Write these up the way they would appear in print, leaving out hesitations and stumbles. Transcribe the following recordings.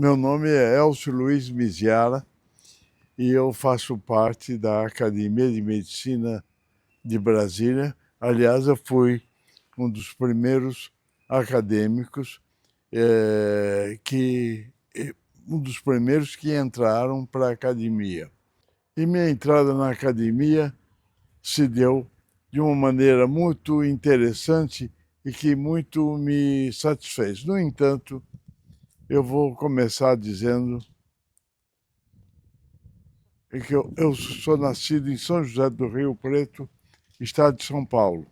Meu nome é Elcio Luiz Miziara e eu faço parte da Academia de Medicina de Brasília. Aliás, eu fui um dos primeiros acadêmicos um dos primeiros que entraram para a academia. E minha entrada na academia se deu de uma maneira muito interessante e que muito me satisfez. No entanto, eu vou começar dizendo que eu sou nascido em São José do Rio Preto, estado de São Paulo.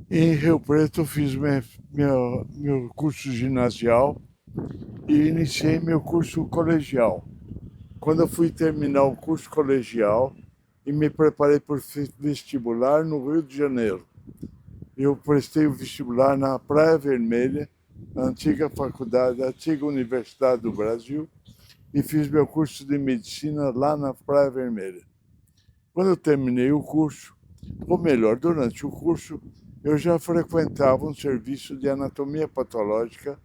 Em Rio Preto eu fiz meu curso ginasial e iniciei meu curso colegial. Quando eu fui terminar o curso colegial e me preparei para o vestibular no Rio de Janeiro, eu prestei o vestibular na Praia Vermelha, a antiga faculdade, a antiga Universidade do Brasil, e fiz meu curso de medicina lá na Praia Vermelha. Quando eu terminei o curso, ou melhor, durante o curso, eu já frequentava um serviço de anatomia patológica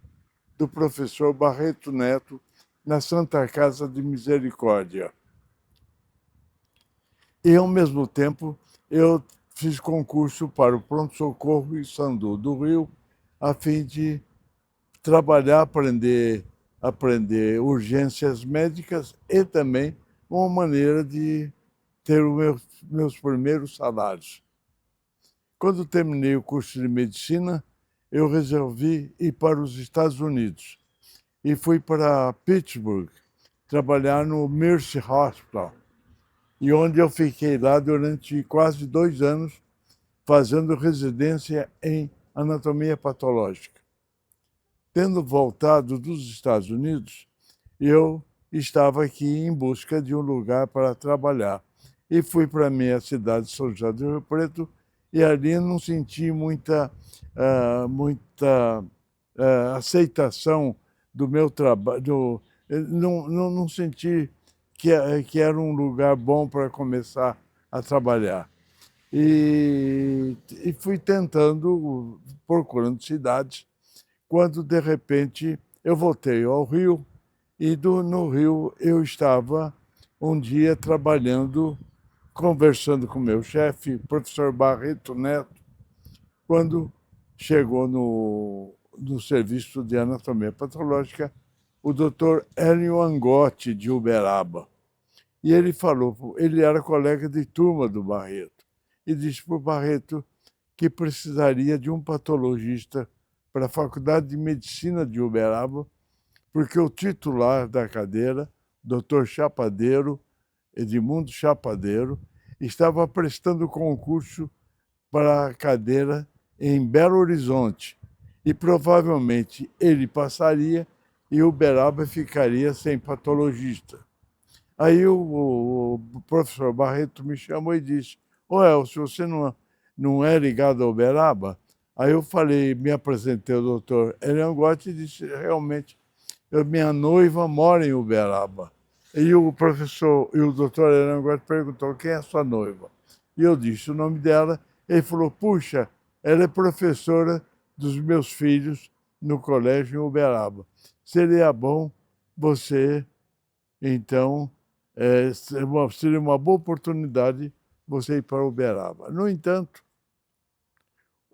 do professor Barreto Neto na Santa Casa de Misericórdia. E, ao mesmo tempo, eu fiz concurso para o pronto-socorro em Sandu do Rio, a fim de trabalhar, aprender urgências médicas e também uma maneira de ter os meus primeiros salários. Quando terminei o curso de medicina, eu resolvi ir para os Estados Unidos e fui para Pittsburgh trabalhar no Mercy Hospital, e onde eu fiquei lá durante quase 2 anos fazendo residência em anatomia patológica. Tendo voltado dos Estados Unidos, eu estava aqui em busca de um lugar para trabalhar. E fui para a minha cidade, São José do Rio Preto, e ali não senti muita aceitação do meu trabalho. Não senti que era um lugar bom para começar a trabalhar. E fui tentando, procurando cidades, quando de repente eu voltei ao Rio e no Rio eu estava um dia trabalhando, conversando com meu chefe, professor Barreto Neto, quando chegou no serviço de anatomia patológica o doutor Hélio Angotti, de Uberaba. E ele falou, ele era colega de turma do Barreto, e disse para o Barreto que precisaria de um patologista para a Faculdade de Medicina de Uberaba, porque o titular da cadeira, Dr. Chapadeiro, Edmundo Chapadeiro, estava prestando concurso para a cadeira em Belo Horizonte, e provavelmente ele passaria e Uberaba ficaria sem patologista. Aí o professor Barreto me chamou e disse, ô Elcio, você não é ligado a Uberaba? Aí eu falei, me apresentei ao doutor Elian Gotti e disse, realmente, minha noiva mora em Uberaba. E o doutor Elian Gotti perguntou, quem é a sua noiva? E eu disse o nome dela. Ele falou, puxa, ela é professora dos meus filhos no colégio em Uberaba. Seria bom você, então, seria uma boa oportunidade você ir para Uberaba. No entanto,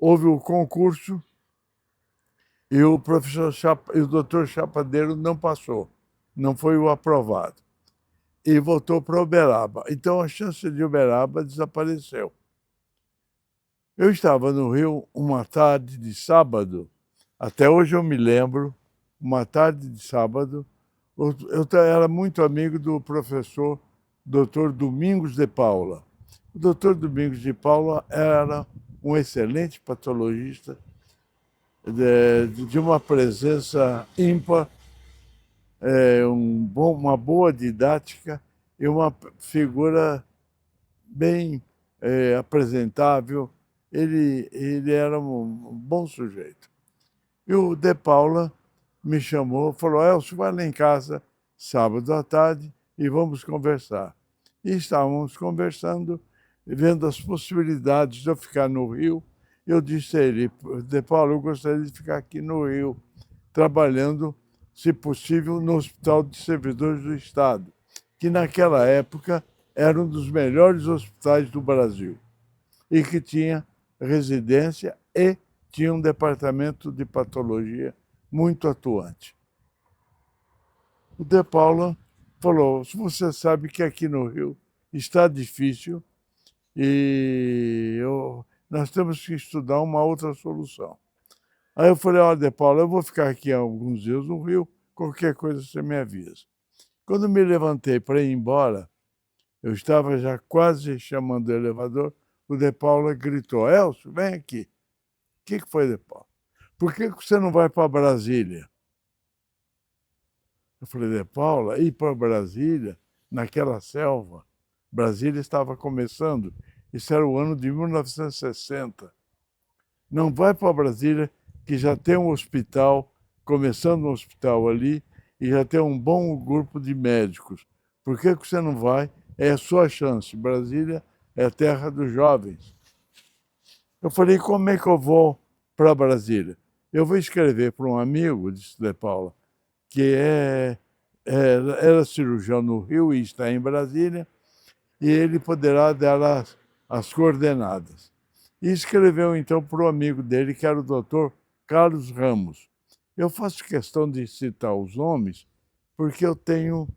houve o concurso e o doutor Chapadeiro não passou, não foi o aprovado, e voltou para Uberaba. Então a chance de Uberaba desapareceu. Eu estava no Rio uma tarde de sábado, até hoje eu me lembro, uma tarde de sábado, eu era muito amigo do professor Dr. Domingos de Paula. O Dr. Domingos de Paula era um excelente patologista, de uma presença ímpar, uma boa didática e uma figura bem apresentável. Ele era um bom sujeito. E o De Paula me chamou, falou, Elcio, vai lá em casa sábado à tarde e vamos conversar. E estávamos conversando, vendo as possibilidades de eu ficar no Rio. Eu disse a ele, De Paula, eu gostaria de ficar aqui no Rio, trabalhando, se possível, no Hospital de Servidores do Estado, que naquela época era um dos melhores hospitais do Brasil e que tinha residência e tinha um departamento de patologia muito atuante. O De Paula falou: você sabe que aqui no Rio está difícil e nós temos que estudar uma outra solução. Aí eu falei: olha, De Paula, eu vou ficar aqui alguns dias no Rio, qualquer coisa você me avisa. Quando me levantei para ir embora, eu estava já quase chamando o elevador, o De Paula gritou: Elcio, vem aqui. O que foi, De Paula? Por que você não vai para Brasília? Eu falei: De Paula, ir para Brasília, naquela selva, Brasília estava começando, isso era o ano de 1960. Não vai para Brasília, que já tem um hospital, começando um hospital ali, e já tem um bom grupo de médicos. Por que você não vai? É a sua chance. Brasília é a terra dos jovens. Eu falei: como é que eu vou para Brasília? Eu vou escrever para um amigo, disse De Paula, que era cirurgião no Rio e está em Brasília, e ele poderá dar as coordenadas. E escreveu então para o amigo dele, que era o doutor Carlos Ramos. Eu faço questão de citar os nomes, porque eu tenho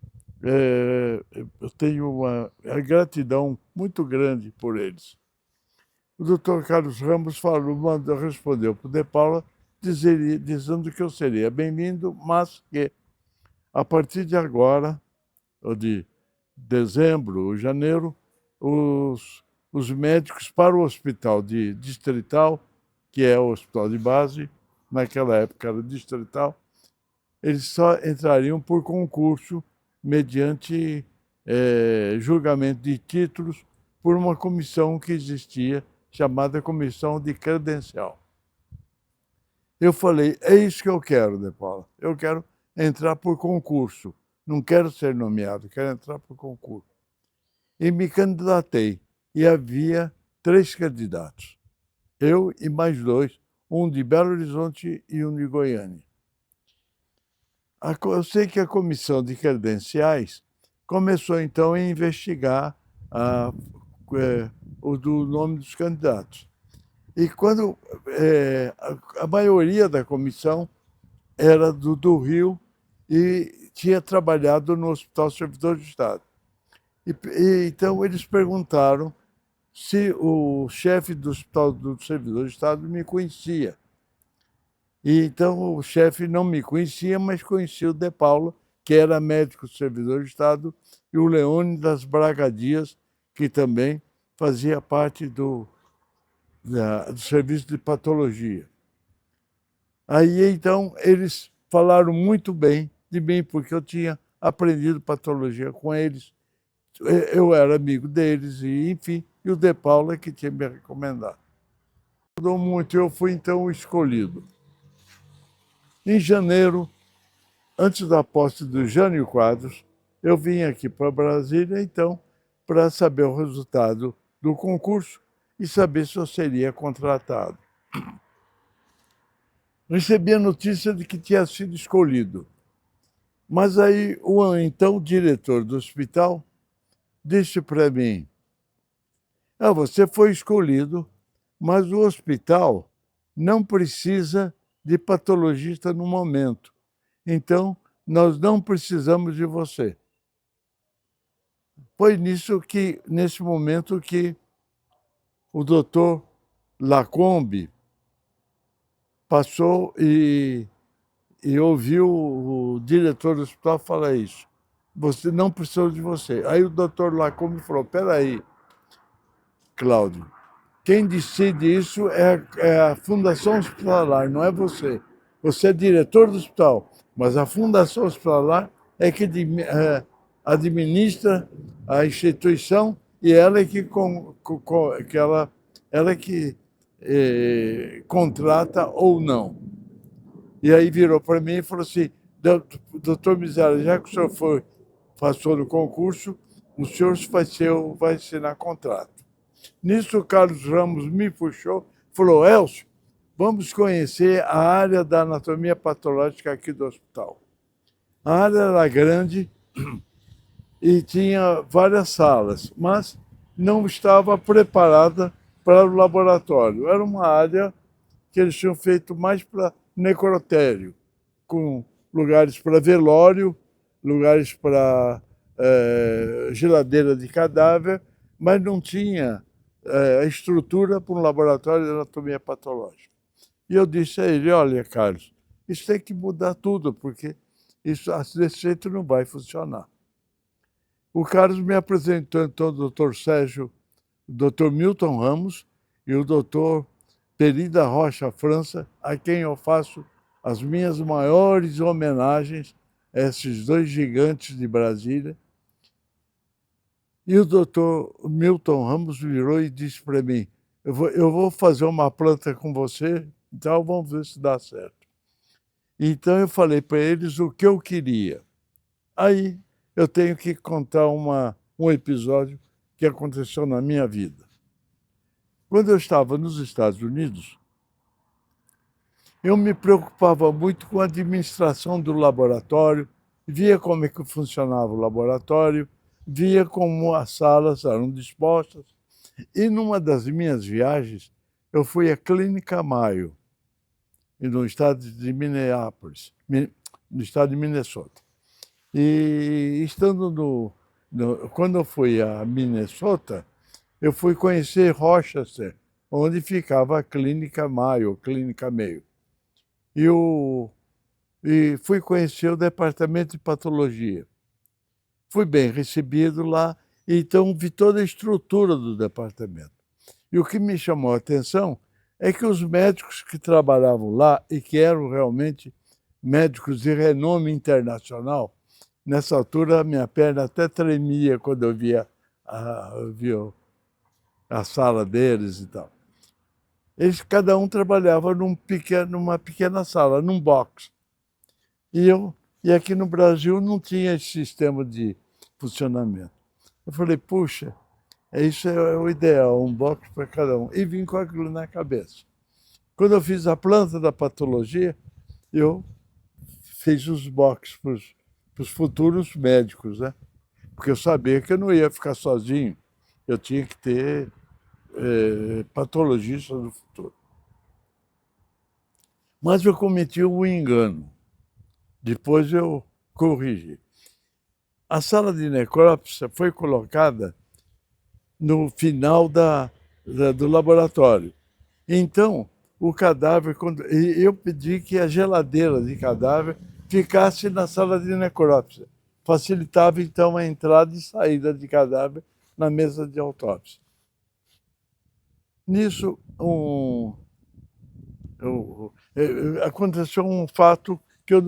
uma gratidão muito grande por eles. O doutor Carlos Ramos respondeu para o De Paula, dizendo que eu seria bem-vindo, mas que, a partir de agora, ou de dezembro ou janeiro, os médicos para o hospital distrital, que é o hospital de base, naquela época era distrital, eles só entrariam por concurso, mediante julgamento de títulos, por uma comissão que existia, chamada Comissão de Credencial. Eu falei: é isso que eu quero, De Paula. Eu quero entrar por concurso. Não quero ser nomeado, quero entrar por concurso. E me candidatei. E havia 3 candidatos. Eu e mais 2, um de Belo Horizonte e um de Goiânia. Eu sei que a comissão de credenciais começou, então, a investigar o do nome dos candidatos. E quando a maioria da comissão era do Rio e tinha trabalhado no Hospital Servidor do Estado. Então, eles perguntaram se o chefe do Hospital do Servidor do Estado me conhecia. E então o chefe não me conhecia, mas conhecia o De Paula, que era médico servidor do Estado, e o Leônidas Braga Dias, que também fazia parte do serviço de patologia. Aí então eles falaram muito bem de mim, porque eu tinha aprendido patologia com eles, eu era amigo deles, e enfim, e o De Paula que tinha me recomendado. Mudou muito, eu fui então escolhido. Em janeiro, antes da posse do Jânio Quadros, eu vim aqui para Brasília, então, para saber o resultado do concurso e saber se eu seria contratado. Recebi a notícia de que tinha sido escolhido. Mas aí o então diretor do hospital disse para mim: você foi escolhido, mas o hospital não precisa de patologista no momento. Então, nós não precisamos de você. Foi nesse momento que o doutor Lacombe passou e ouviu o diretor do hospital falar isso. Você não precisa de você. Aí o doutor Lacombe falou: peraí, Cláudio, quem decide isso é a Fundação Hospitalar, não é você. Você é diretor do hospital, mas a Fundação Hospitalar é que administra a instituição e ela é que, contrata ou não. E aí virou para mim e falou assim: doutor Miséria, já que o senhor passou no concurso, o senhor vai assinar contrato. Nisso, o Carlos Ramos me puxou e falou: Elcio, vamos conhecer a área da anatomia patológica aqui do hospital. A área era grande e tinha várias salas, mas não estava preparada para o laboratório. Era uma área que eles tinham feito mais para necrotério, com lugares para velório, lugares para geladeira de cadáver, mas não tinha a estrutura para um laboratório de anatomia patológica. E eu disse a ele, olha, Carlos, isso tem que mudar tudo, porque isso desse jeito não vai funcionar. O Carlos me apresentou, então, o doutor Sérgio, o doutor Milton Ramos e o doutor Peri da Rocha França, a quem eu faço as minhas maiores homenagens a esses dois gigantes de Brasília. E o doutor Milton Ramos virou e disse para mim, eu vou fazer uma planta com você, então vamos ver se dá certo. Então eu falei para eles o que eu queria. Aí eu tenho que contar um episódio que aconteceu na minha vida. Quando eu estava nos Estados Unidos, eu me preocupava muito com a administração do laboratório, via como é que funcionava o laboratório, via como as salas eram dispostas. E numa das minhas viagens, eu fui à Clínica Mayo, no estado de Minneapolis, no estado de Minnesota. E estando quando eu fui a Minnesota, eu fui conhecer Rochester, onde ficava a Clínica Mayo, Clínica Mayo. E fui conhecer o departamento de patologia. Fui bem recebido lá, então vi toda a estrutura do departamento. E o que me chamou a atenção é que os médicos que trabalhavam lá, e que eram realmente médicos de renome internacional, nessa altura a minha perna até tremia quando eu via a sala deles e tal. Eles, cada um trabalhava numa pequena sala, num box. E aqui no Brasil não tinha esse sistema de funcionamento. Eu falei, puxa, isso é o ideal, um box para cada um. E vim com aquilo na cabeça. Quando eu fiz a planta da patologia, eu fiz os boxes para os futuros médicos, né? Porque eu sabia que eu não ia ficar sozinho. Eu tinha que ter patologistas no futuro. Mas eu cometi um engano. Depois eu corrigi. A sala de necrópsia foi colocada no final do laboratório. Então, o cadáver, eu pedi que a geladeira de cadáver ficasse na sala de necrópsia. Facilitava, então, a entrada e saída de cadáver na mesa de autópsia. Nisso, aconteceu um fato que eu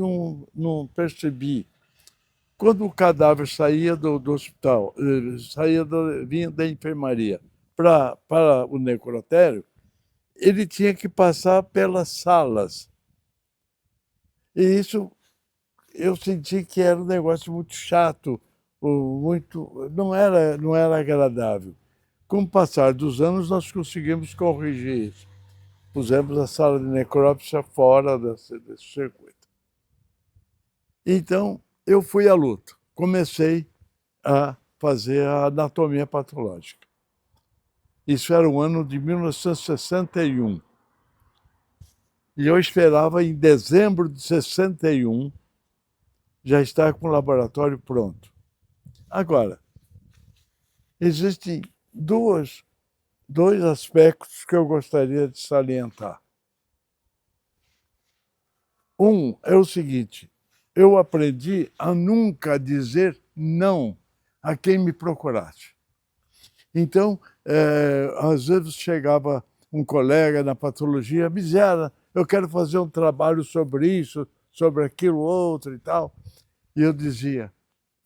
não percebi. Quando o cadáver saía do hospital, vinha da enfermaria para o necrotério, ele tinha que passar pelas salas. E isso eu senti que era um negócio muito chato, não era agradável. Com o passar dos anos, nós conseguimos corrigir isso. Pusemos a sala de necrópsia fora desse circuito. Então, eu fui à luta. Comecei a fazer a anatomia patológica. Isso era o ano de 1961. E eu esperava, em dezembro de 61, já estar com o laboratório pronto. Agora, existem dois aspectos que eu gostaria de salientar. Um é o seguinte, eu aprendi a nunca dizer não a quem me procurasse. Então, às vezes chegava um colega na patologia, Mizera, eu quero fazer um trabalho sobre isso, sobre aquilo outro e tal. E eu dizia,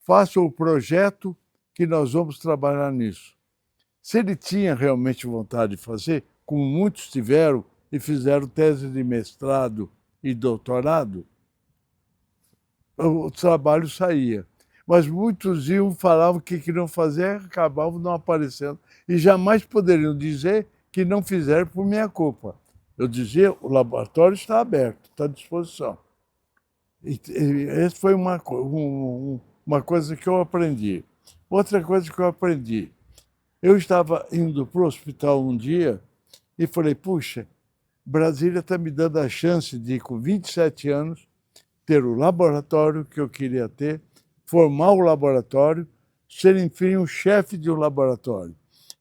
faça o projeto que nós vamos trabalhar nisso. Se ele tinha realmente vontade de fazer, como muitos tiveram e fizeram tese de mestrado e doutorado, o trabalho saía. Mas muitos falavam que queriam fazer, acabavam não aparecendo. E jamais poderiam dizer que não fizeram por minha culpa. Eu dizia, o laboratório está aberto, está à disposição. Essa foi uma coisa que eu aprendi. Outra coisa que eu aprendi, eu estava indo para o hospital um dia e falei, puxa, Brasília está me dando a chance de, com 27 anos, ter o laboratório que eu queria ter, formar o laboratório, ser, enfim, o chefe de um laboratório.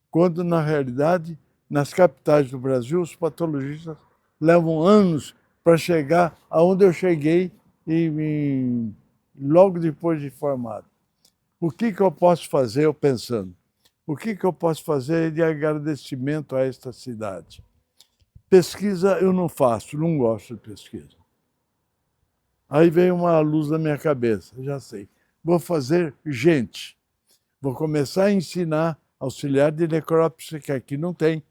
Quando, na realidade, nas capitais do Brasil, os patologistas levam anos para chegar aonde eu cheguei logo depois de formado. O que eu posso fazer, eu pensando, o que eu posso fazer de agradecimento a esta cidade? Pesquisa eu não faço, não gosto de pesquisa. Aí veio uma luz na minha cabeça, já sei. Vou fazer gente. Vou começar a ensinar auxiliar de necrópsia, que aqui não tem,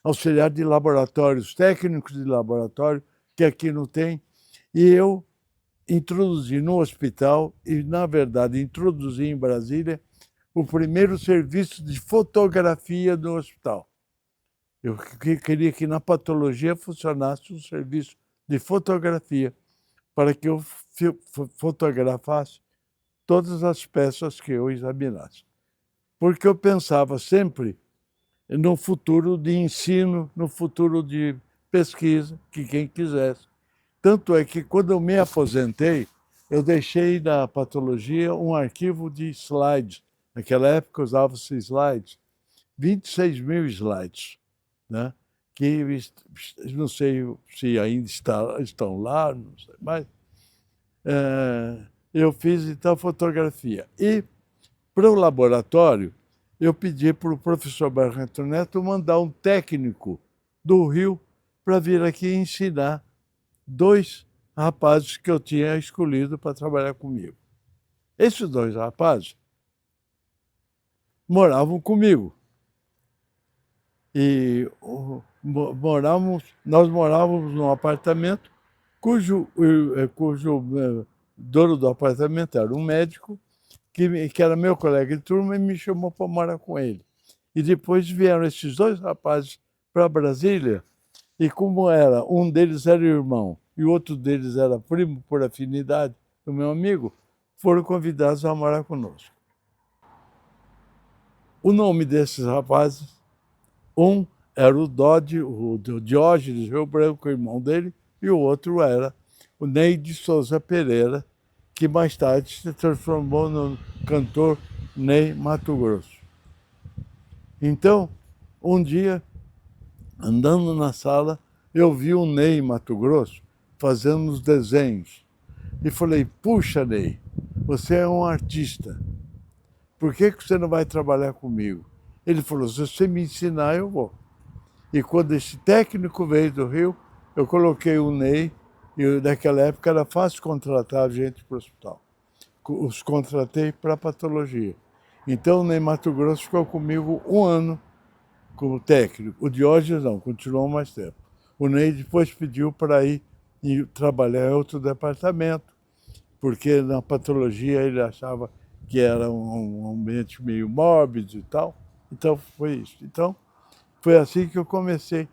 auxiliar de laboratórios, técnicos de laboratório, que aqui não tem. E eu introduzi no hospital, e na verdade introduzi em Brasília, o primeiro serviço de fotografia do hospital. Eu queria que na patologia funcionasse um serviço de fotografia, para que eu fotografasse todas as peças que eu examinasse. Porque eu pensava sempre no futuro de ensino, no futuro de pesquisa, que quem quisesse. Tanto é que, quando eu me aposentei, eu deixei na patologia um arquivo de slides. Naquela época usava-se slides, 26 mil slides, né? Que não sei se ainda estão lá, não sei, mas eu fiz então fotografia. E para o laboratório, eu pedi para o professor Barreto Neto mandar um técnico do Rio para vir aqui ensinar 2 rapazes que eu tinha escolhido para trabalhar comigo. Esses 2 rapazes moravam comigo. E nós morávamos num apartamento cujo dono do apartamento era um médico que era meu colega de turma e me chamou para morar com ele. E depois vieram esses 2 rapazes para Brasília, e como um deles era irmão e o outro deles era primo por afinidade do meu amigo, foram convidados a morar conosco. O nome desses rapazes, um era o Diógenes Rio Branco, irmão dele, e o outro era o Ney de Souza Pereira, que mais tarde se transformou no cantor Ney Matogrosso. Então, um dia, andando na sala, eu vi o Ney Matogrosso fazendo os desenhos. E falei, puxa, Ney, você é um artista. Por que você não vai trabalhar comigo? Ele falou, se você me ensinar, eu vou. E quando esse técnico veio do Rio, eu coloquei o Ney, e naquela época era fácil contratar gente para o hospital. Os contratei para patologia. Então o Ney Matogrosso ficou comigo 1 ano como técnico. O Diógenes não, continuou mais tempo. O Ney depois pediu para ir trabalhar em outro departamento, porque na patologia ele achava que era um ambiente meio mórbido e tal. Então foi isso. Então foi assim que eu comecei.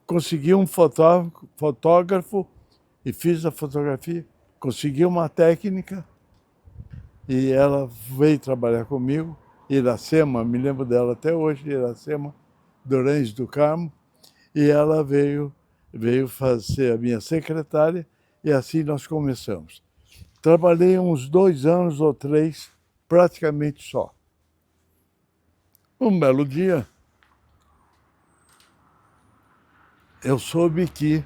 Consegui um fotógrafo e fiz a fotografia. Consegui uma técnica e ela veio trabalhar comigo. Iracema, me lembro dela até hoje, Iracema Durães do Carmo, e ela veio fazer a minha secretária, e assim nós começamos. Trabalhei uns 2 anos ou 3, praticamente só. Um belo dia, eu soube que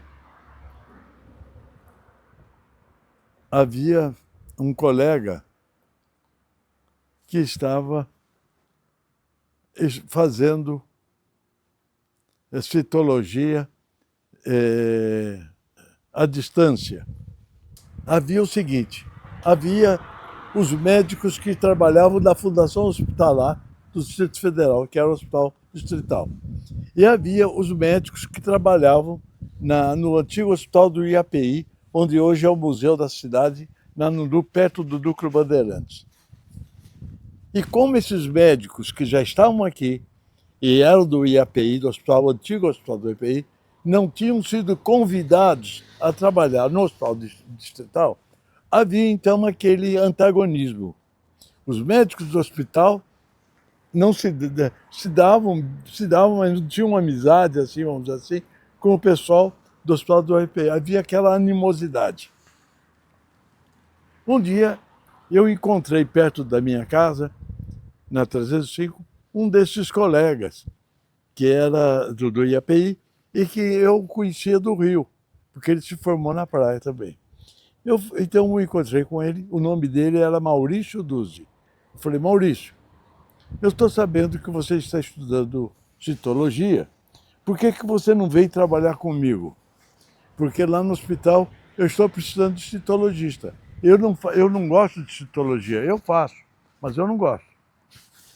havia um colega que estava fazendo citologia à distância. Havia o seguinte, havia os médicos que trabalhavam na Fundação Hospitalar do Distrito Federal, que era o Hospital Distrital. E havia os médicos que trabalhavam no antigo Hospital do IAPI, onde hoje é o Museu da Cidade, perto do Núcleo Bandeirantes. E como esses médicos que já estavam aqui, e eram do IAPI, do antigo Hospital do IAPI, não tinham sido convidados a trabalhar no hospital distrital, havia então aquele antagonismo. Os médicos do hospital não se davam, mas não tinham uma amizade, assim, vamos dizer assim, com o pessoal do hospital do UFPI. Havia aquela animosidade. Um dia, eu encontrei perto da minha casa, na 305, um desses colegas, que era do IAPI, e que eu conhecia do Rio, porque ele se formou na praia também. Então eu encontrei com ele, o nome dele era Maurício Duzzi. Eu falei, Maurício, eu estou sabendo que você está estudando citologia, por que você não veio trabalhar comigo? Porque lá no hospital eu estou precisando de citologista. Eu não gosto de citologia, eu faço, mas eu não gosto.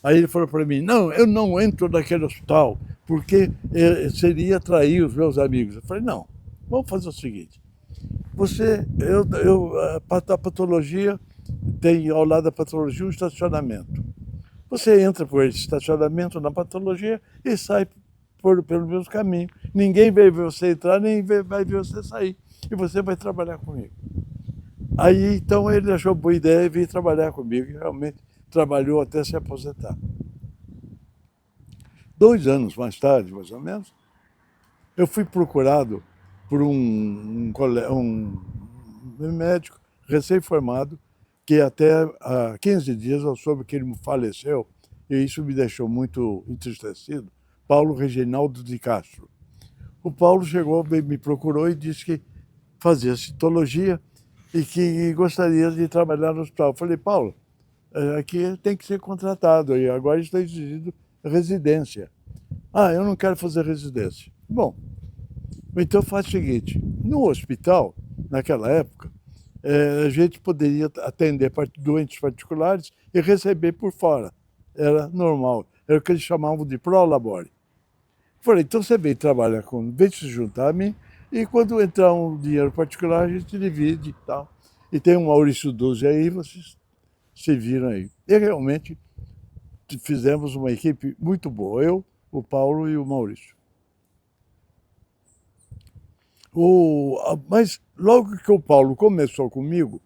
Aí ele falou para mim, não, eu não entro naquele hospital, porque seria trair os meus amigos. Eu falei, não, vamos fazer o seguinte, a patologia tem ao lado da patologia um estacionamento. Você entra por esse estacionamento na patologia e sai pelo mesmo caminho. Ninguém vai ver você entrar, nem vai ver você sair. E você vai trabalhar comigo. Aí, então, ele achou boa ideia e veio trabalhar comigo. E realmente trabalhou até se aposentar. 2 anos mais tarde, mais ou menos, eu fui procurado por um médico recém-formado, que até há 15 dias eu soube que ele faleceu, e isso me deixou muito entristecido, Paulo Reginaldo de Castro. O Paulo chegou, me procurou e disse que fazia citologia e que gostaria de trabalhar no hospital. Eu falei, Paulo, aqui tem que ser contratado, e agora está exigindo residência. Ah, eu não quero fazer residência. Bom, então faz o seguinte, no hospital, naquela época, a gente poderia atender doentes particulares e receber por fora. Era normal, era o que eles chamavam de prolabore. Falei, então você vem trabalhar vem se juntar a mim, e quando entrar um dinheiro particular, a gente divide e tal. E tem um Maurício Duzzi aí, vocês se viram aí. E realmente fizemos uma equipe muito boa, eu, o Paulo e o Maurício. Mas logo que o Paulo começou comigo,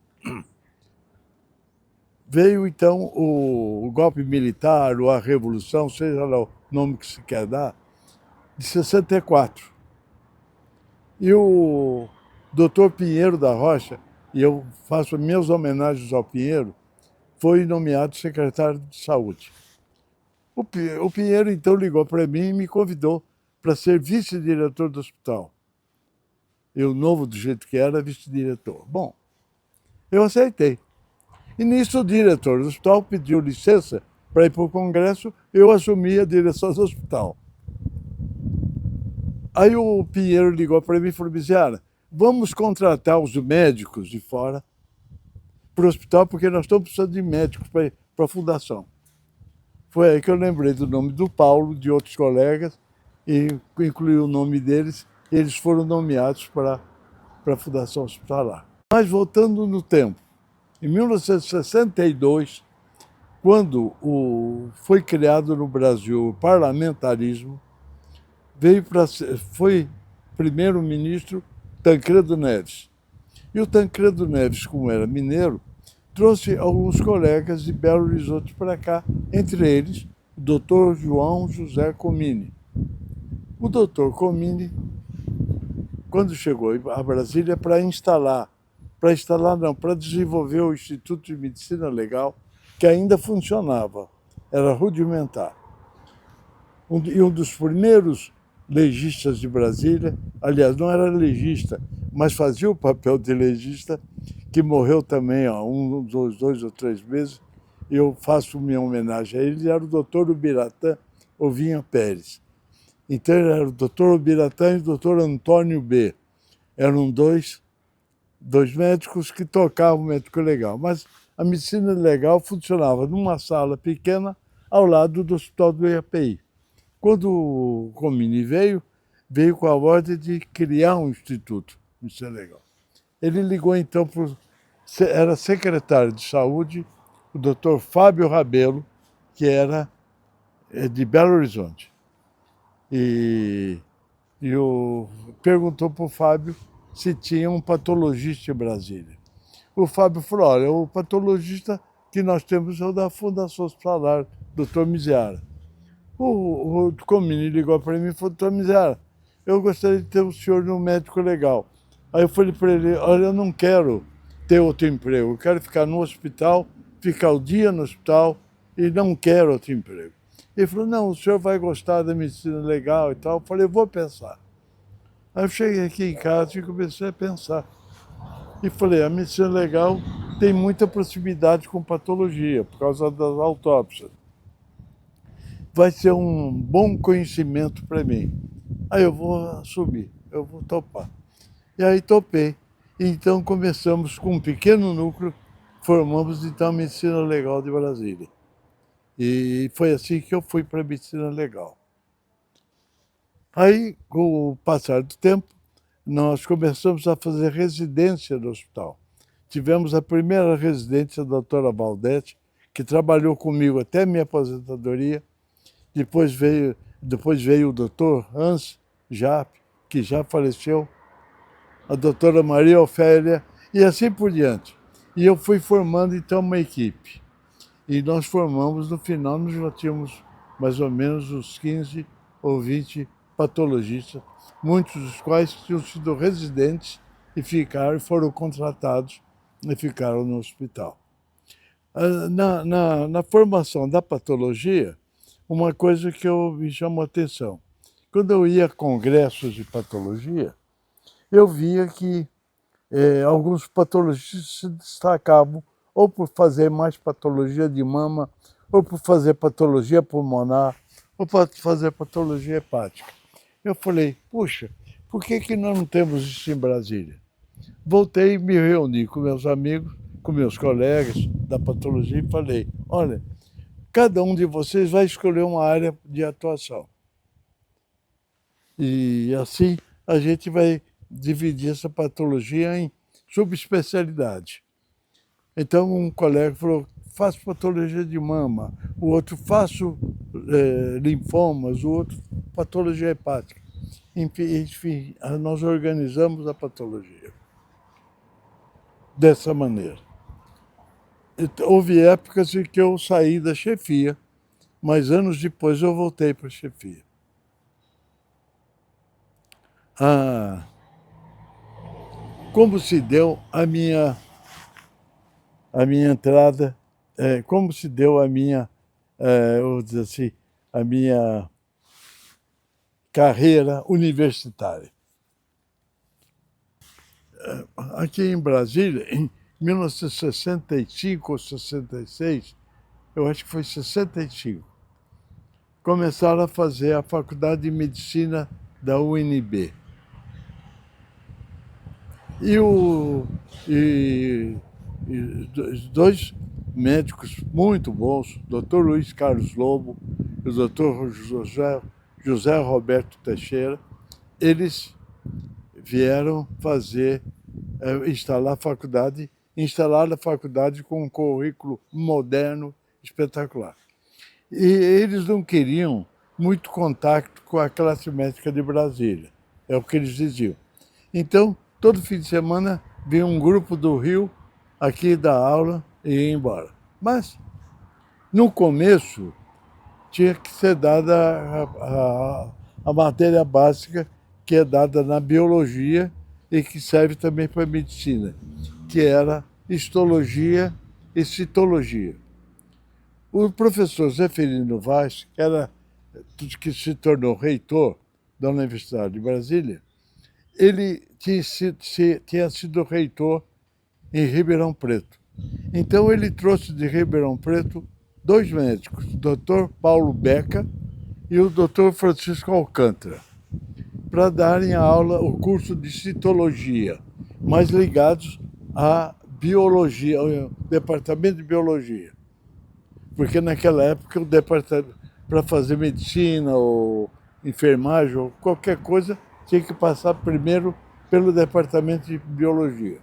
veio então o golpe militar, ou a revolução, seja lá o nome que se quer dar, de 64. E o doutor Pinheiro da Rocha, e eu faço minhas homenagens ao Pinheiro, foi nomeado secretário de saúde. O Pinheiro então ligou para mim e me convidou para ser vice-diretor do hospital. Eu, novo do jeito que era, vice-diretor. Bom, eu aceitei. E nisso o diretor do hospital pediu licença para ir para o congresso, eu assumi a direção do hospital. Aí o Pinheiro ligou para mim e falou, Biziara, vamos contratar os médicos de fora para o hospital, porque nós estamos precisando de médicos para a fundação. Foi aí que eu lembrei do nome do Paulo, de outros colegas, e incluí o nome deles, e eles foram nomeados para a Fundação Hospitalar. Mas voltando no tempo, em 1962, quando foi criado no Brasil o parlamentarismo, foi primeiro-ministro Tancredo Neves. E o Tancredo Neves, como era mineiro, trouxe alguns colegas de Belo Horizonte para cá, entre eles o doutor João José Comini. O doutor Comini, quando chegou a Brasília para desenvolver o Instituto de Medicina Legal, que ainda funcionava, era rudimentar. E um dos primeiros legistas de Brasília, aliás, não era legista, mas fazia o papel de legista, que morreu também há 2 ou 3 meses, e eu faço minha homenagem a ele, era o doutor Ubiratã Ovinha Pérez. Então, era o doutor Ubiratã e o doutor Antônio B. Eram dois médicos que tocavam o médico legal, mas a medicina legal funcionava numa sala pequena ao lado do hospital do IAPI. Quando o Comini veio com a ordem de criar um instituto, isso é legal. Ele ligou então era secretário de saúde, o doutor Fábio Rabelo, que era de Belo Horizonte. E perguntou para o Fábio se tinha um patologista em Brasília. O Fábio falou, olha, o patologista que nós temos é o da Fundação Hospitalar, doutor Miziara. O Comini ligou para mim e falou, doutor Miziara, eu gostaria de ter o senhor no médico legal. Aí eu falei para ele, olha, eu não quero ter outro emprego, eu quero ficar no hospital, ficar o dia no hospital e não quero outro emprego. Ele falou, não, o senhor vai gostar da medicina legal e tal. Eu falei, vou pensar. Aí eu cheguei aqui em casa e comecei a pensar. E falei, a medicina legal tem muita proximidade com patologia, por causa das autópsias. Vai ser um bom conhecimento para mim. Aí eu vou assumir, eu vou topar. E aí topei. Então começamos com um pequeno núcleo, formamos então a Medicina Legal de Brasília. E foi assim que eu fui para a Medicina Legal. Aí, com o passar do tempo, nós começamos a fazer residência no hospital. Tivemos a primeira residência da doutora Valdete, que trabalhou comigo até minha aposentadoria. Depois veio o doutor Hans Japp, que já faleceu, a doutora Maria Ofélia, e assim por diante. E eu fui formando, então, uma equipe. E nós formamos, no final, nós já tínhamos mais ou menos uns 15 ou 20 patologistas, muitos dos quais tinham sido residentes e foram contratados e ficaram no hospital. Na formação da patologia, uma coisa que me chamou a atenção. Quando eu ia a congressos de patologia, eu via que alguns patologistas se destacavam ou por fazer mais patologia de mama, ou por fazer patologia pulmonar, ou por fazer patologia hepática. Eu falei, puxa, por que nós não temos isso em Brasília? Voltei e me reuni com meus amigos, com meus colegas da patologia e falei, olha, cada um de vocês vai escolher uma área de atuação. E assim a gente vai dividir essa patologia em subespecialidade. Então um colega falou, faço patologia de mama, o outro faço linfomas, o outro patologia hepática. Enfim, nós organizamos a patologia dessa maneira. Houve épocas em que eu saí da chefia, mas anos depois eu voltei para a chefia. Como se deu a minha entrada, como se deu a minha, vou dizer assim, a minha carreira universitária. Aqui em Brasília, em 1965 ou 66, eu acho que foi 65, começaram a fazer a Faculdade de Medicina da UNB. E dois médicos muito bons, o Dr. Luiz Carlos Lobo e o Dr. José Roberto Teixeira, eles vieram instalar a faculdade com um currículo moderno, espetacular. E eles não queriam muito contato com a classe médica de Brasília, é o que eles diziam. Então, todo fim de semana vinha um grupo do Rio aqui dar aula e ir embora. Mas, no começo, tinha que ser dada a matéria básica que é dada na biologia e que serve também para a medicina, que era histologia e citologia. O professor Zeferino Vaz, que se tornou reitor da Universidade de Brasília, ele tinha sido reitor em Ribeirão Preto. Então ele trouxe de Ribeirão Preto dois médicos, o Dr. Paulo Beca e o Dr. Francisco Alcântara, para darem a aula, o curso de citologia, mais ligados à biologia, ao departamento de biologia. Porque naquela época o departamento, para fazer medicina ou enfermagem ou qualquer coisa, tinha que passar primeiro pelo departamento de biologia.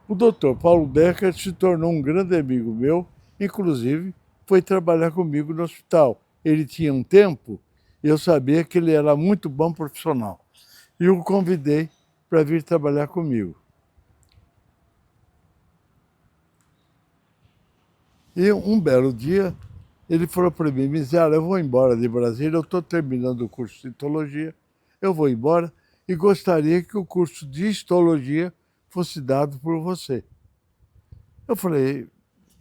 O doutor Paulo Becker se tornou um grande amigo meu, inclusive foi trabalhar comigo no hospital. Ele tinha um tempo, eu sabia que ele era muito bom profissional. e o convidei para vir trabalhar comigo. E um belo dia, ele falou para mim: Miziara, eu vou embora de Brasília, eu estou terminando o curso de histologia, eu vou embora e gostaria que o curso de histologia fosse dado por você. Eu falei: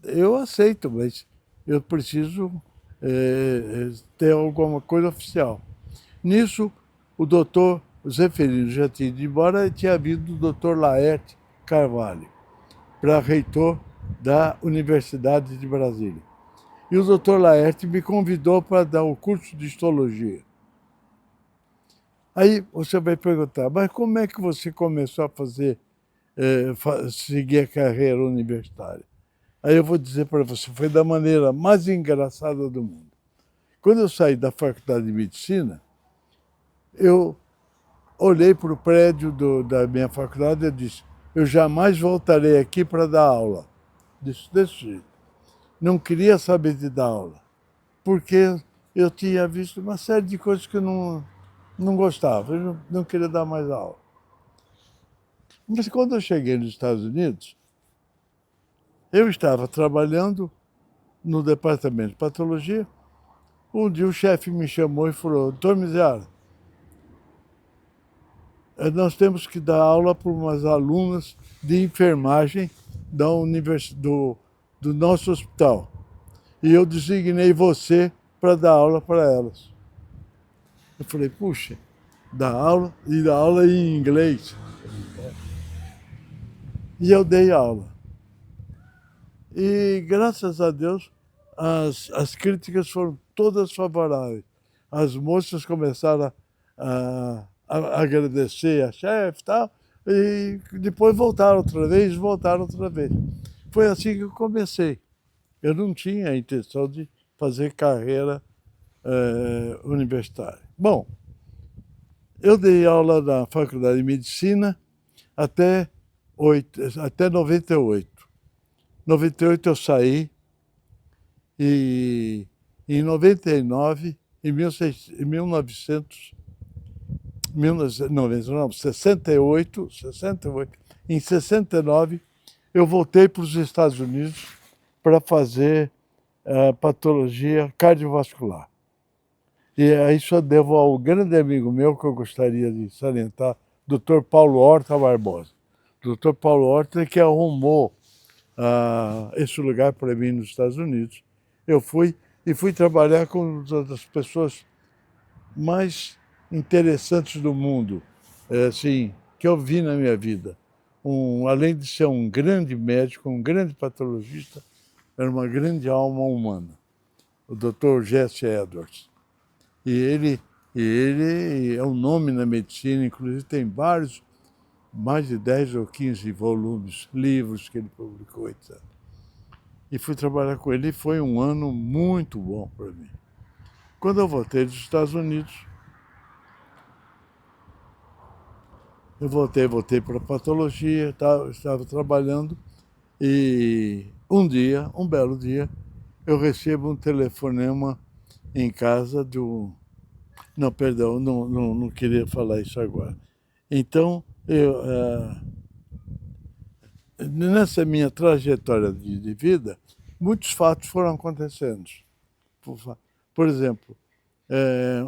eu aceito, mas eu preciso ter alguma coisa oficial. Nisso, o doutor, os referidos já tinham ido embora e tinha vindo o doutor Laerte Carvalho para reitor da Universidade de Brasília. E o doutor Laerte me convidou para dar o curso de histologia. Aí você vai perguntar, mas como é que você começou a seguir a carreira universitária? Aí eu vou dizer para você, foi da maneira mais engraçada do mundo. Quando eu saí da faculdade de medicina, eu olhei para o prédio da minha faculdade e disse: eu jamais voltarei aqui para dar aula. Desse jeito. Não queria saber de dar aula, porque eu tinha visto uma série de coisas que eu não gostava, eu não queria dar mais aula. Mas quando eu cheguei nos Estados Unidos, eu estava trabalhando no departamento de patologia. Um dia o chefe me chamou e falou: doutor Miziara, nós temos que dar aula para umas alunas de enfermagem do nosso hospital. E eu designei você para dar aula para elas. Eu falei: puxa, dar aula em inglês. E eu dei aula. E, graças a Deus, as críticas foram todas favoráveis. As moças começaram a agradecer a chefe e tal, e depois voltaram outra vez. Foi assim que eu comecei. Eu não tinha a intenção de fazer carreira universitária. Bom, eu dei aula na Faculdade de Medicina até 98. Em 98 eu saí e em 99, em 68, em 69, eu voltei para os Estados Unidos para fazer patologia cardiovascular. E isso eu devo ao grande amigo meu que eu gostaria de salientar, Dr. Paulo Horta Barbosa. Dr. Paulo Horta que arrumou esse lugar para mim nos Estados Unidos. Eu fui trabalhar com uma das pessoas mais interessantes do mundo, assim, que eu vi na minha vida. Além de ser um grande médico, um grande patologista, era uma grande alma humana, o Dr. Jesse Edwards. E ele é um nome na medicina, inclusive tem vários, mais de 10 ou 15 volumes, livros que ele publicou, etc. E fui trabalhar com ele e foi um ano muito bom para mim. Quando eu voltei dos Estados Unidos, eu voltei para a patologia, estava trabalhando e um belo dia, eu recebo um telefonema em casa do... Não, perdão, não queria falar isso agora. Então, nessa minha trajetória de vida, muitos fatos foram acontecendo. Por exemplo,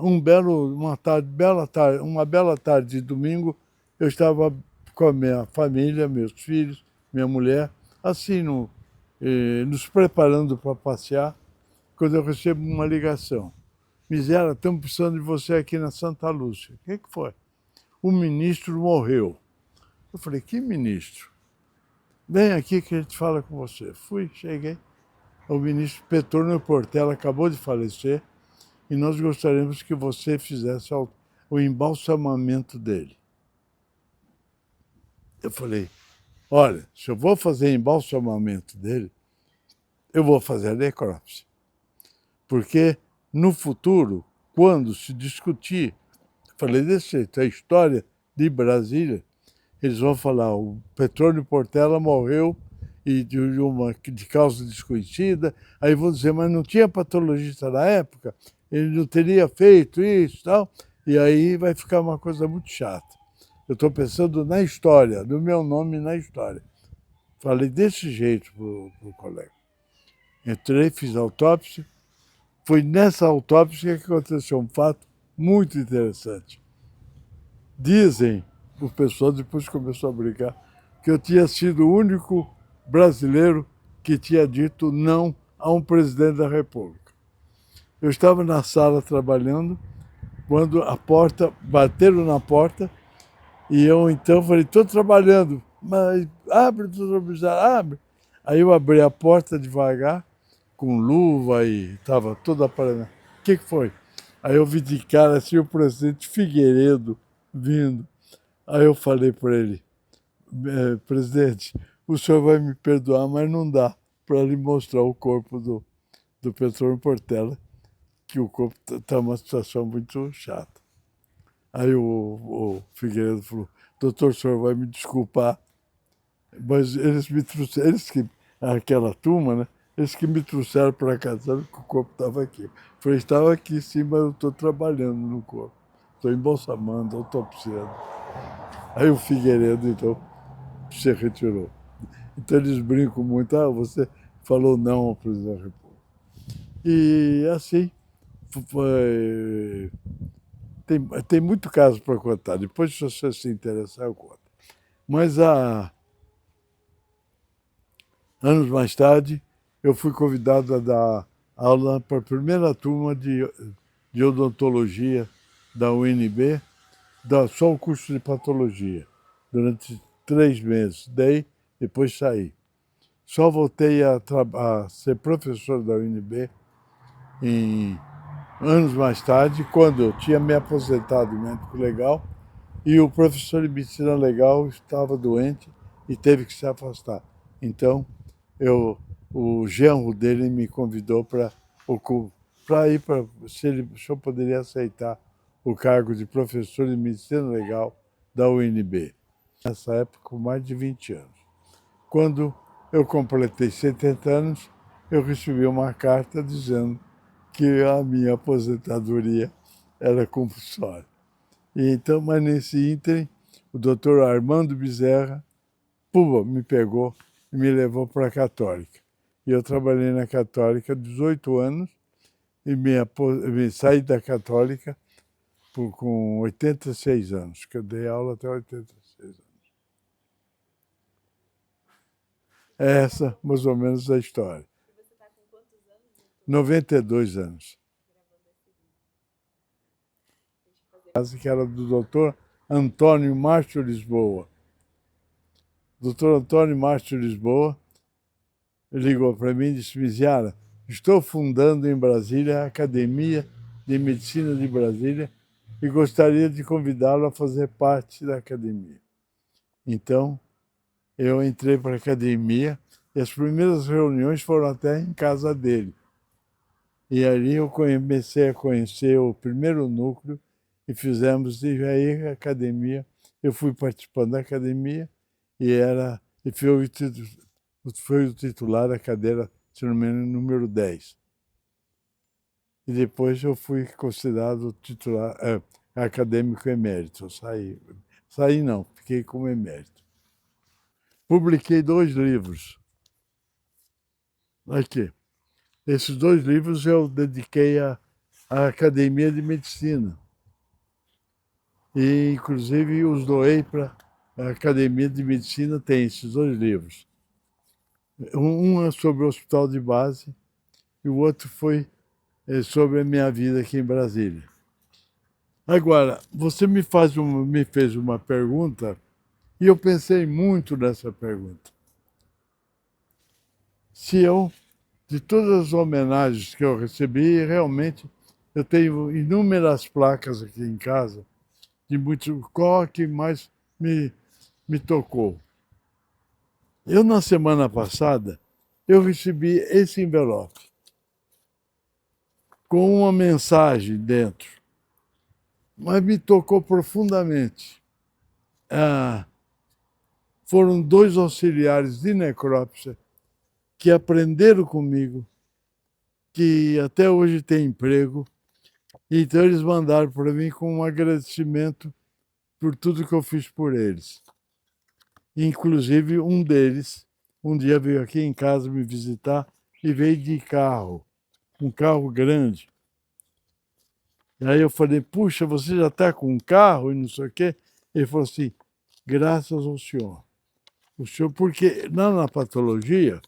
uma bela tarde de domingo, eu estava com a minha família, meus filhos, minha mulher, assim, nos preparando para passear, quando eu recebo uma ligação. Miziara, estamos precisando de você aqui na Santa Lúcia. O que foi? O ministro morreu. Eu falei: que ministro? Vem aqui que a gente fala com você. Cheguei. O ministro Petrônio Portela acabou de falecer e nós gostaríamos que você fizesse o embalsamamento dele. Eu falei: olha, se eu vou fazer embalsamamento dele, eu vou fazer a necrópsia. Porque no futuro, quando se discutir, falei desse jeito, a história de Brasília, eles vão falar: o Petrônio Portela morreu de causa desconhecida. Aí vão dizer: mas não tinha patologista na época, ele não teria feito isso e tal. E aí vai ficar uma coisa muito chata. Eu estou pensando na história, do meu nome na história. Falei desse jeito para o colega. Entrei, fiz a autópsia. Foi nessa autópsia que aconteceu um fato muito interessante. Dizem, o pessoal depois começou a brincar, que eu tinha sido o único brasileiro que tinha dito não a um presidente da República. Eu estava na sala trabalhando, quando a porta, bateram na porta, e eu então falei, estou trabalhando, mas abre, doutor Bizarro, abre. Aí eu abri a porta devagar, com luva e estava toda aparelhada. O que foi? Aí eu vi de cara assim o presidente Figueiredo vindo. Aí eu falei para ele, presidente, o senhor vai me perdoar, mas não dá para lhe mostrar o corpo do Petrônio Portela, que o corpo está numa situação muito chata. Aí o Figueiredo falou, doutor, o senhor vai me desculpar, mas eles me trouxeram, aquela turma, né? Eles que me trouxeram para cá, sabe que o corpo estava aqui. Eu falei, estava aqui sim, mas eu estou trabalhando no corpo. Estou embalsamando, autopsiando. Aí o Figueiredo, então, se retirou. Então eles brincam muito, você falou não ao presidente da República. E assim, foi, tem muito caso para contar. Depois, se você se interessar, eu conto. Mas há anos mais tarde, eu fui convidado a dar aula para a primeira turma de odontologia da UNB, só o curso de patologia, durante 3 meses. Dei, depois saí. Só voltei a ser professor da UNB em anos mais tarde, quando eu tinha me aposentado de médico legal e o professor de medicina legal estava doente e teve que se afastar. Então, o genro dele me convidou para ir para se eu poderia aceitar o cargo de professor de medicina legal da UNB. Nessa época, com mais de 20 anos. Quando eu completei 70 anos, eu recebi uma carta dizendo que a minha aposentadoria era compulsória. E então, mas nesse ínterim, o doutor Armando Bezerra, me pegou e me levou para a Católica. E eu trabalhei na Católica 18 anos e me saí da Católica com 86 anos, que eu dei aula até 86 anos. Essa, mais ou menos, é a história. E você está com quantos anos? 92 anos. Que era do doutor Antônio Márcio Lisboa. O doutor Antônio Márcio Lisboa ligou para mim e disse, Miziara, estou fundando em Brasília a Academia de Medicina de Brasília e gostaria de convidá-lo a fazer parte da academia. Então, eu entrei para a academia e as primeiras reuniões foram até em casa dele. E ali eu comecei a conhecer o primeiro núcleo e fizemos, e aí a academia, eu fui participando da academia e foi o titular da cadeira, se não me engano, número 10. E depois eu fui considerado titular, acadêmico emérito. Eu saí. Saí não, fiquei como emérito. Publiquei 2 livros. Aqui. Esses 2 livros eu dediquei à Academia de Medicina. E, inclusive, os doei para a Academia de Medicina, tem esses 2 livros. Um é sobre o hospital de base e o outro foi sobre a minha vida aqui em Brasília. Agora, você me fez uma pergunta e eu pensei muito nessa pergunta. Se eu, de todas as homenagens que eu recebi, realmente eu tenho inúmeras placas aqui em casa de muito qual que mais me tocou. Eu, na semana passada, eu recebi esse envelope com uma mensagem dentro, mas me tocou profundamente. Foram 2 auxiliares de necrópsia que aprenderam comigo, que até hoje têm emprego, então eles mandaram para mim com um agradecimento por tudo que eu fiz por eles. Inclusive, um deles, um dia veio aqui em casa me visitar e veio de carro, um carro grande. E aí eu falei, puxa, você já está com um carro e não sei o quê? Ele falou assim, graças ao senhor. O senhor, porque na patologia,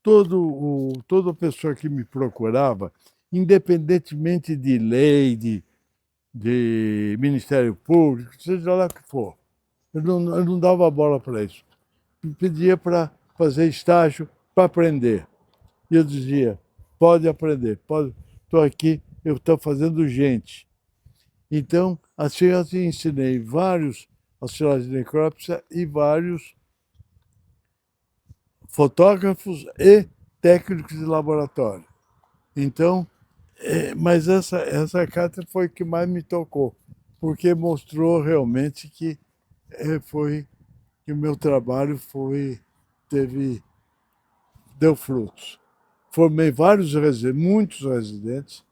toda pessoa que me procurava, independentemente de lei, de Ministério Público, seja lá o que for, eu não dava bola para isso. Me pedia para fazer estágio, para aprender. E eu dizia, pode aprender, pode, estou aqui, eu estou fazendo gente. Então, assim eu te ensinei vários auxiliares de necrópsia e vários fotógrafos e técnicos de laboratório. Então, mas essa carta foi o que mais me tocou, porque mostrou realmente que o meu trabalho deu frutos. Formei muitos residentes.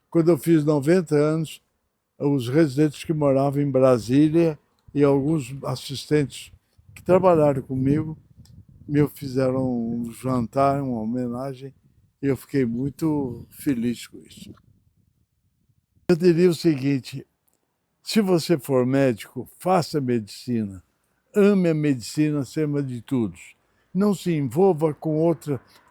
Quando eu fiz 90 anos, os residentes que moravam em Brasília e alguns assistentes que trabalharam comigo me fizeram um jantar, uma homenagem, e eu fiquei muito feliz com isso. Eu diria o seguinte: se você for médico, faça medicina. Ame a medicina acima de tudo. Não se envolva com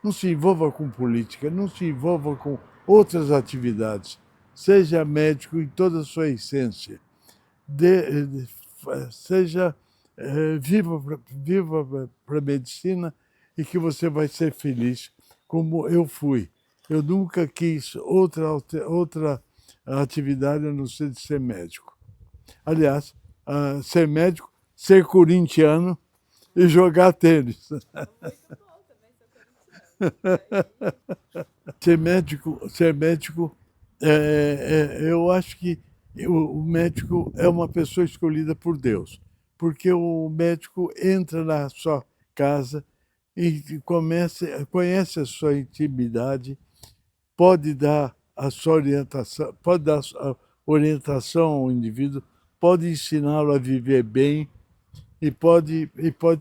não se envolva com política, não se envolva com outras atividades. Seja médico em toda a sua essência. Seja viva para a medicina e que você vai ser feliz, como eu fui. Eu nunca quis outra atividade a não ser de ser médico. Aliás, ser médico, ser corintiano e jogar tênis. Ser médico eu acho que o médico é uma pessoa escolhida por Deus, porque o médico entra na sua casa e conhece a sua intimidade, pode dar a orientação ao indivíduo, pode ensiná-lo a viver bem e pode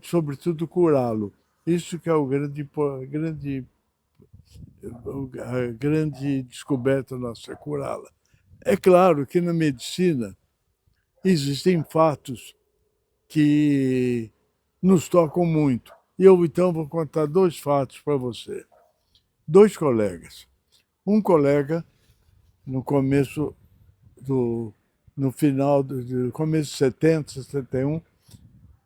sobretudo, curá-lo. Isso que é a grande descoberta nossa, é curá-la. É claro que na medicina existem fatos que nos tocam muito. E eu, então, vou contar dois fatos para você. Dois colegas. Um colega, no começo do no final do começo de 70, 71,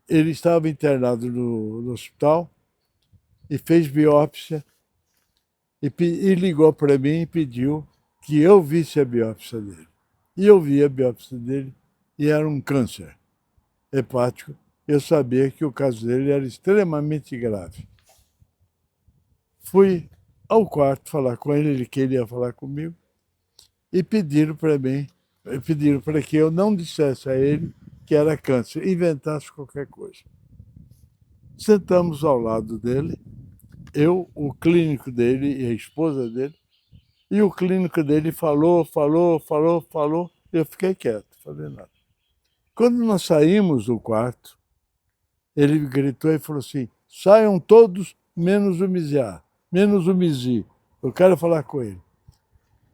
ele estava internado no hospital e fez biópsia e ligou para mim e pediu que eu visse a biópsia dele. E eu vi a biópsia dele e era um câncer hepático. Eu sabia que o caso dele era extremamente grave. Fui ao quarto falar com ele, ele queria falar comigo, e pediram para que eu não dissesse a ele que era câncer, inventasse qualquer coisa. Sentamos ao lado dele, eu, o clínico dele e a esposa dele, e o clínico dele falou, eu fiquei quieto, não falei nada. Quando nós saímos do quarto, ele gritou e falou assim, saiam todos menos o Miziá, menos o Mizi. Eu quero falar com ele.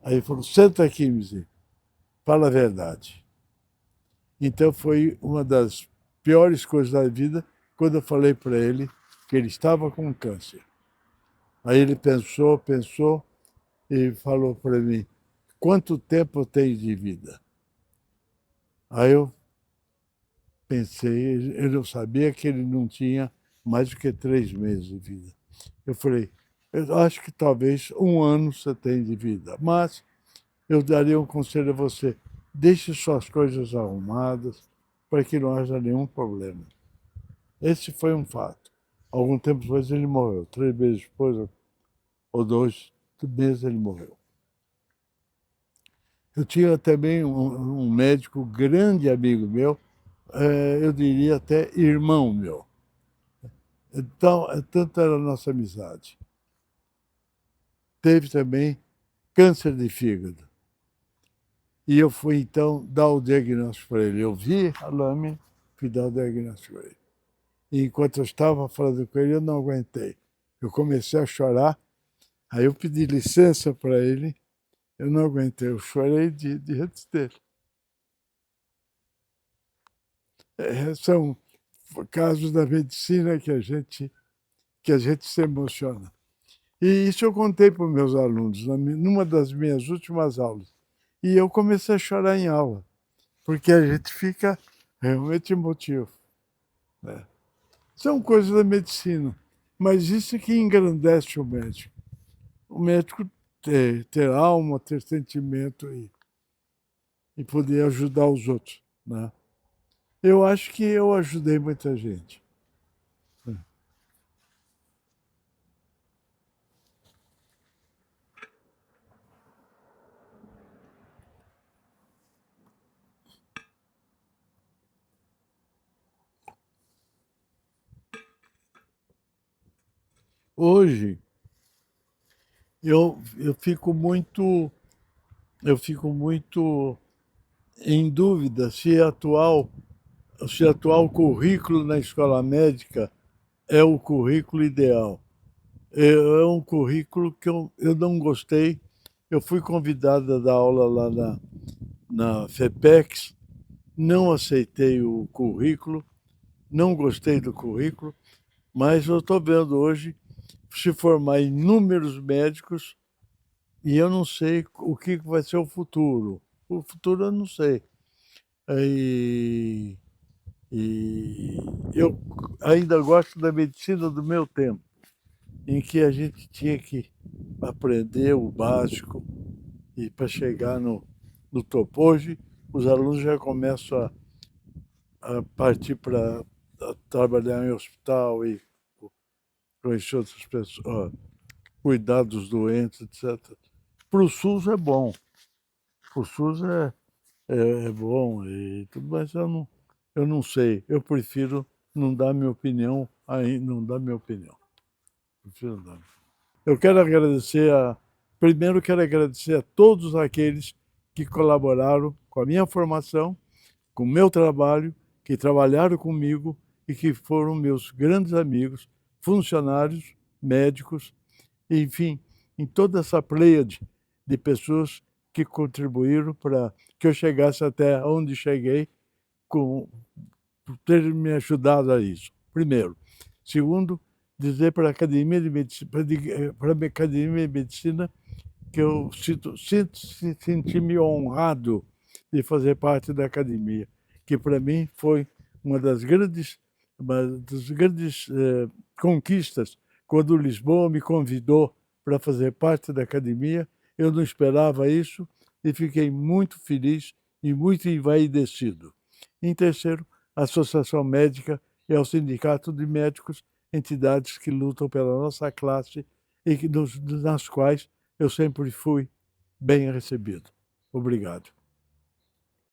Aí ele falou, senta aqui, Mizi, fala a verdade. Então foi uma das piores coisas da vida quando eu falei para ele que ele estava com câncer. Aí ele pensou e falou para mim, quanto tempo eu tenho de vida? Aí eu pensei, eu não sabia que ele não tinha mais do que 3 meses de vida. Eu falei, eu acho que talvez 1 ano você tem de vida, mas eu daria um conselho a você, deixe suas coisas arrumadas para que não haja nenhum problema. Esse foi um fato. Algum tempo depois ele morreu, 3 meses depois, ou 2 meses ele morreu. Eu tinha também um médico, grande amigo meu, eu diria até irmão meu. Então, tanto era a nossa amizade. Teve também câncer de fígado. E eu fui, então, dar o diagnóstico para ele. Eu vi a lâmina, fui dar o diagnóstico para ele. E enquanto eu estava falando com ele, eu não aguentei. Eu comecei a chorar, aí eu pedi licença para ele, eu não aguentei, eu chorei diante dele. São casos da medicina que a gente se emociona. E isso eu contei para os meus alunos, numa das minhas últimas aulas. E eu comecei a chorar em aula, porque a gente fica realmente emotivo, né? São coisas da medicina, mas isso que engrandece o médico. O médico ter alma, ter sentimento e poder ajudar os outros, né? Eu acho que eu ajudei muita gente. Hoje eu fico muito em dúvida se o atual currículo na escola médica é o currículo ideal. É um currículo que eu não gostei. Eu fui convidado a dar aula lá na FEPEX, não aceitei o currículo, não gostei do currículo, mas eu estou vendo hoje se formar inúmeros médicos e eu não sei o que vai ser o futuro. O futuro eu não sei. E, e eu ainda gosto da medicina do meu tempo, em que a gente tinha que aprender o básico e para chegar no topo. Hoje, os alunos já começam a partir para trabalhar em hospital e conhecer outras pessoas, cuidar dos doentes, etc. Para o SUS é bom. O SUS é bom e tudo, mas eu não sei. Eu prefiro não dar minha opinião aí, não dar minha opinião. Prefiro não dar. Eu quero agradecer primeiro quero agradecer a todos aqueles que colaboraram com a minha formação, com o meu trabalho, que trabalharam comigo e que foram meus grandes amigos, funcionários, médicos, enfim, em toda essa pleiade de pessoas que contribuíram para que eu chegasse até onde cheguei, por ter me ajudado a isso, primeiro. Segundo, dizer para a Academia de Medicina, para a Academia de Medicina que eu senti-me honrado de fazer parte da academia, que para mim foi uma das grandes conquistas. Quando Lisboa me convidou para fazer parte da academia, eu não esperava isso e fiquei muito feliz e muito envaidecido. Em terceiro, a Associação Médica é o Sindicato de Médicos, entidades que lutam pela nossa classe e nas quais eu sempre fui bem recebido. Obrigado.